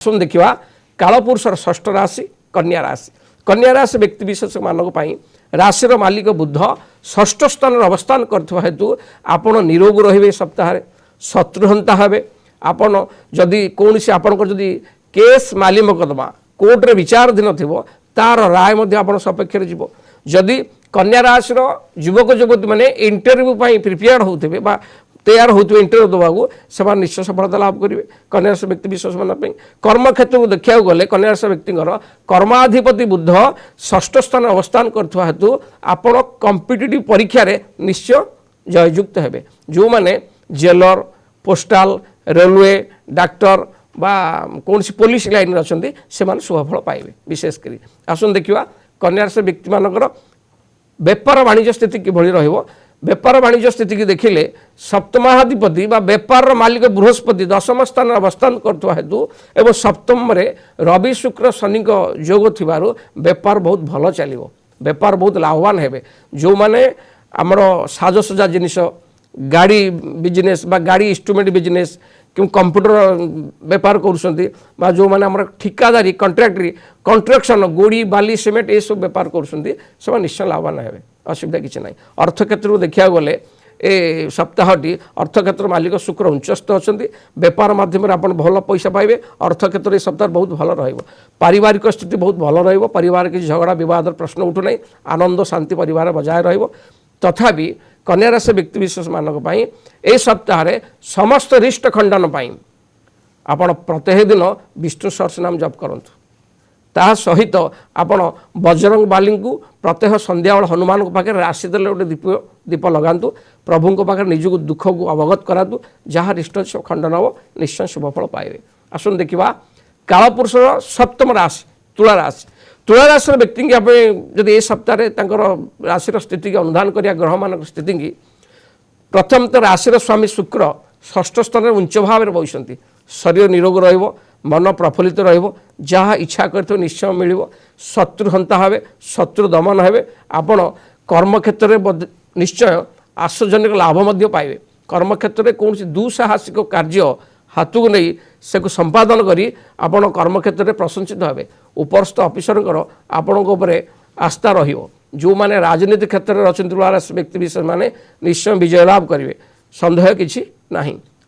आसुन देखा कालपुरुषर षष्ठ राशि कन्या राशि। कन्या राशि व्यक्ति विशेष मानक राशिर मालिक बुध षष्ठ स्थान अवस्थान करथिबा हेतु आपण निरोग रहिबे सप्ताह शत्रुहंता हेबे। आपण जदि कोनसी आपनकर जदि केस माली मकदमा कोर्ट रे विचाराधीन थिबो तार राय मध्ये आपण सपेक्ष रे जीवो। जदि कन्या राशि युवक युवती माने इंटरव्यू पई प्रिपेयर होउथिबे बा तैयार होते इंटरव्यू देवाक से निश्चय सफलता लाभ करेंगे। कन्या राशि व्यक्ति विशेष मान कर्म क्षेत्र को देखा गले कन्या राशि व्यक्ति कर्माधिपति बुध षष्ठ स्थान अवस्थान करथवा हेतु आपण कॉम्पिटिटिव परीक्षा रे निश्चय जययुक्त हेबे। जो माने जेलर पोस्टाल रेलवे डाक्टर बा कौन सी पुलिस लाइन अच्छे से शुभफल पाइबे। विशेषकर आसन देखा कन्या राशि व्यक्ति मानकर बेपार वाणिज्य स्थिति किभଳି रहिबो। बेपार वाणिज्य स्थिति की देखिले सप्तमाधिपति बा बेपार मालिक बृहस्पति दशम स्थान अवस्थान करथवा हेतु एवं सप्तम रे रवि शुक्र शनि योग थिबारु बेपार बहुत भल चलिबो। बेपार बहुत लाभवान हेबे। जो माने हमर साजसजा जिनिस गाड़ी बिजनेस बा गाड़ी इंस्ट्रूमेंट बिजनेस कि कंप्यूटर बेपार करुछंती बा जो माने हमर ठिकादारी कंट्राक्टरी कंस्ट्रक्शन गोड़ी बाली सीमेंट ये सब बेपार करुछंती से निश्चय लाभवान हेबे। असुविधा किसी ना। अर्थ क्षेत्र को देखा गले ए सप्ताहटी अर्थ क्षेत्र मालिक शुक्र उच्चस्थ अच्छा बेपार मध्यम आप भल पैसा पाइबे। अर्थ क्षेत्र सप्ताह बहुत भल रहिबो। पारिवारिक स्थिति बहुत भल रहिबो। परिवार किसी झगड़ा विवाद प्रश्न उठु नहीं। आनंद शांति परिवार बजाय रहिबो। तथापि कन्या राशि व्यक्ति विशेष मानक पई ए सप्ताह रे समस्त रिष्ट खंडन पई आपण प्रत्येक दिन विष्णु सहस्र नाम जप करंतु। ता सहित आपण बजरंग बाली को प्रत्येक संध्या हनुमान को पाखे राशि देले गोटे दीप लगातु। प्रभु को पाखे निज दुख को अवगत करातु। जहाँ रिष्ट खंडन हम निश्चय शुभफल पाइबे। आसन देखा कालपुरुषर सप्तम राशि तुला राशि। तुला राशि व्यक्ति की आप जब ये सप्ताह राशि स्थिति की अनुधान करिया ग्रह मान स्थिति की प्रथम तो राशि स्वामी शुक्र षष्ठ स्थान उच्च भाव में बसती। शरीर निरोग रहिबो। मन प्रफुल्लित रहिबो। जहाँ इच्छा करते निश्चय मिलिबो। शत्रु हंता हेबे। शत्रु दमन हेबे। आपण कर्म क्षेत्र में निश्चय आश्चर्यजनक लाभ मध्य पाइबे। कर्म क्षेत्र में कौन दुस्साहसिक कार्य हाथ को नहीं से संपादन करी आपण कर्म क्षेत्र में प्रशंसित हेबे। उपरस्थ ऑफिसर आपण आस्था रहिबो। जो माने राजनीति क्षेत्र में अच्छा तुला राशि व्यक्ति विशेष माने निश्चय विजय लाभ करेंगे। संदेह किसी नहीं।